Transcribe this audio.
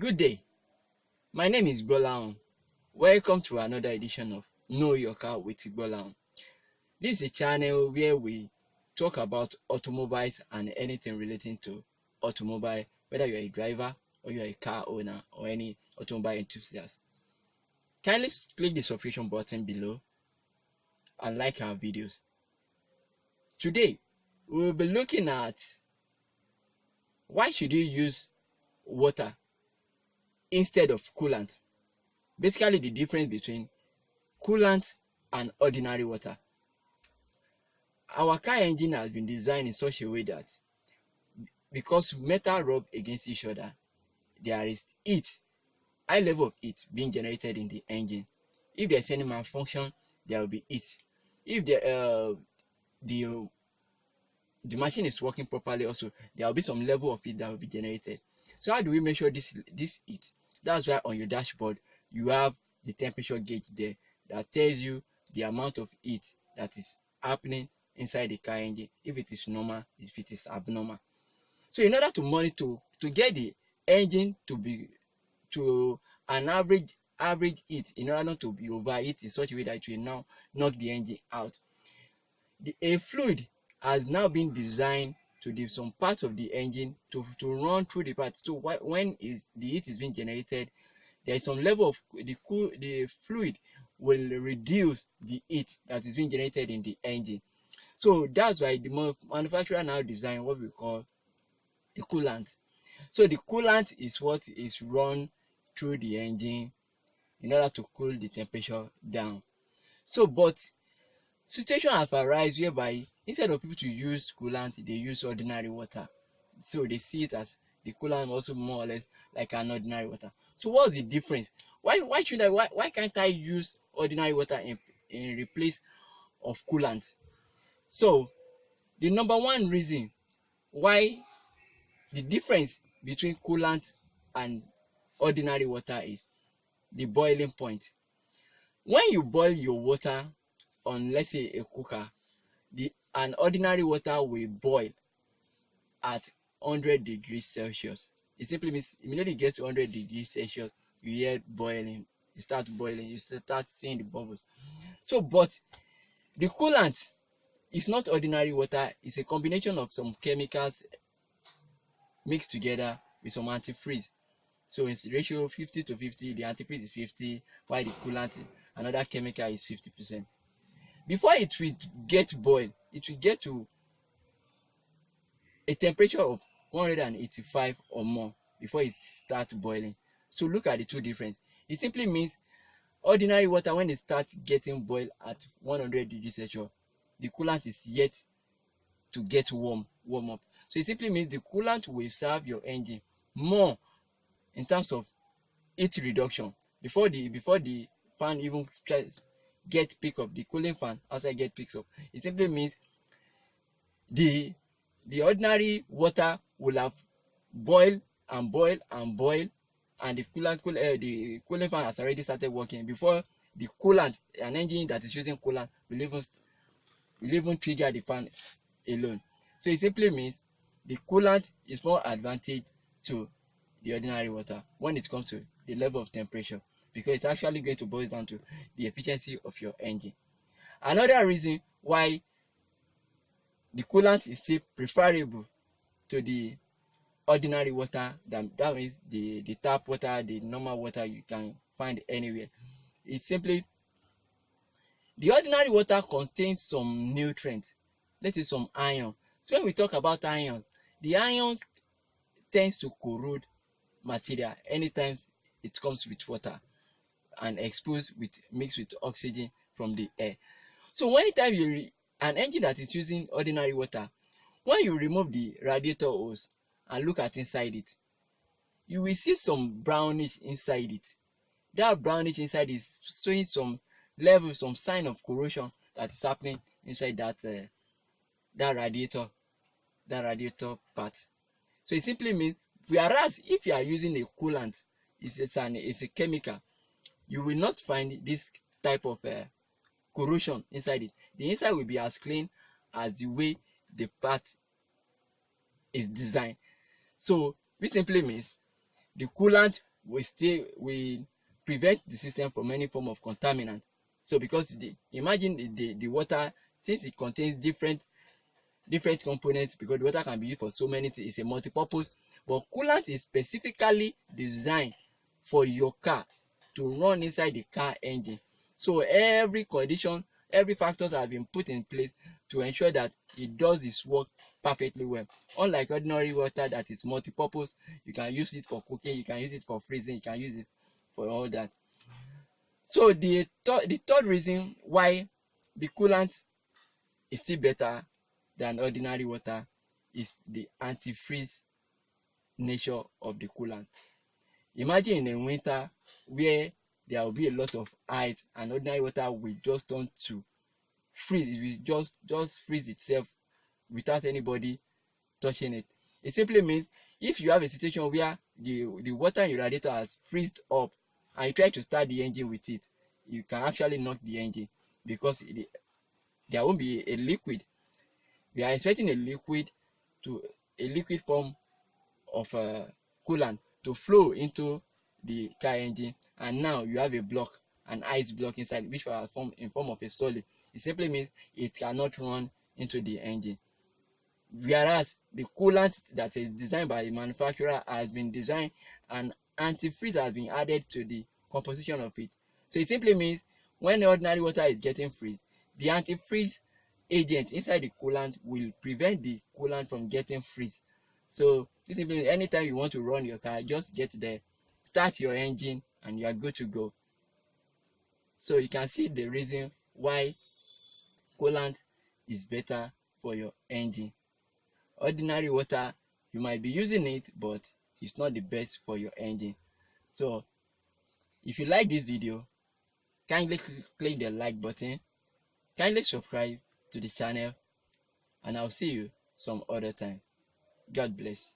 Good day, my name is Bolaon. Welcome to another edition of Know Your Car with Bolaon. This is a channel where we talk about automobiles and anything relating to automobile, whether you're a driver or you're a car owner or any automobile enthusiast. Kindly click the subscription button below and like our videos. Today, we'll be looking at why should you use water instead of coolant. Basically, the difference between coolant and ordinary water. Our car engine has been designed in such a way that because metal rub against each other, there is heat, high level of heat being generated in the engine. If there's any malfunction, there will be heat. If the machine is working properly, also there will be some level of heat that will be generated. So how do we measure this heat? That's why on your dashboard you have the temperature gauge there that tells you the amount of heat that is happening inside the car engine, if it is normal, if it is abnormal. So in order to monitor, to get the engine to be to an average heat, in order not to be overheat in such a way that it will now knock the engine out, a fluid has now been designed to give some parts of the engine to run through the parts. So when the heat is being generated, there is some level of the fluid will reduce the heat that is being generated in the engine. So that's why the manufacturer now designed what we call the coolant. So the coolant is what is run through the engine in order to cool the temperature down. So but situation have arisen whereby instead of people to use coolant, they use ordinary water. So they see it as the coolant also more or less like an ordinary water. So what's the difference? Why can't I use ordinary water in replace of coolant? So the number one reason why the difference between coolant and ordinary water is the boiling point. When you boil your water on, let's say, a cooker, an ordinary water will boil at 100 degrees Celsius. It simply means immediately it gets to 100 degrees Celsius, you hear boiling, you start boiling, you start seeing the bubbles. So, but the coolant is not ordinary water, it's a combination of some chemicals mixed together with some antifreeze. So it's ratio 50 to 50, the antifreeze is 50, while the coolant, another chemical, is 50%. Before it will get boiled, it will get to a temperature of 185 or more before it starts boiling. So look at the two difference. It simply means ordinary water, when it starts getting boiled at 100 degrees Celsius, the coolant is yet to get warm up. So it simply means the coolant will serve your engine more in terms of heat reduction. Before the fan even get pick up, the cooling fan outside get picks up, it simply means the ordinary water will have boiled and the cooling fan has already started working before the coolant, an engine that is using coolant, will even trigger the fan alone. So it simply means the coolant is more advantage to the ordinary water when it comes to the level of temperature, because it's actually going to boil down to the efficiency of your engine. Another reason why the coolant is still preferable to the ordinary water, that means the tap water, the normal water you can find anywhere, it's simply the ordinary water contains some nutrients, let's say some iron. So when we talk about iron, the ions tends to corrode material anytime it comes with water and mixed with oxygen from the air. So anytime an engine that is using ordinary water, when you remove the radiator hose and look at inside it, you will see some brownish inside it. That brownish inside is showing some level, some sign of corrosion that is happening inside that radiator part. So it simply means, whereas if you are using a coolant, it's a chemical, you will not find this type of corrosion inside it. The inside will be as clean as the way the part is designed. So which simply means the coolant we prevent the system from any form of contaminant. So because imagine the water, since it contains different components, because the water can be used for so many things, it's a multi-purpose, but coolant is specifically designed for your car to run inside the car engine. So every condition, every factors have been put in place to ensure that it does its work perfectly well. Unlike ordinary water that is multi-purpose, you can use it for cooking, you can use it for freezing, you can use it for all that. So the third reason why the coolant is still better than ordinary water is the antifreeze nature of the coolant. Imagine in a winter where there will be a lot of ice and ordinary water will just turn to freeze. It will just freeze itself without anybody touching it. It simply means if you have a situation where the water in your radiator has freezed up and you try to start the engine with it, you can actually knock the engine because there won't be a liquid. We are expecting a liquid form of coolant to flow into the car engine, and now you have a block, an ice block inside, which will form in form of a solid. It simply means it cannot run into the engine. Whereas the coolant that is designed by the manufacturer has been designed and antifreeze has been added to the composition of it. So it simply means when the ordinary water is getting freeze, the antifreeze agent inside the coolant will prevent the coolant from getting freeze. So this simply means anytime you want to run your car, just get there, start your engine, and you are good to go. So you can see the reason why coolant is better for your engine. Ordinary water, you might be using it, but it's not the best for your engine. So if you like this video, kindly click the like button, kindly subscribe to the channel, and I'll see you some other time. God bless.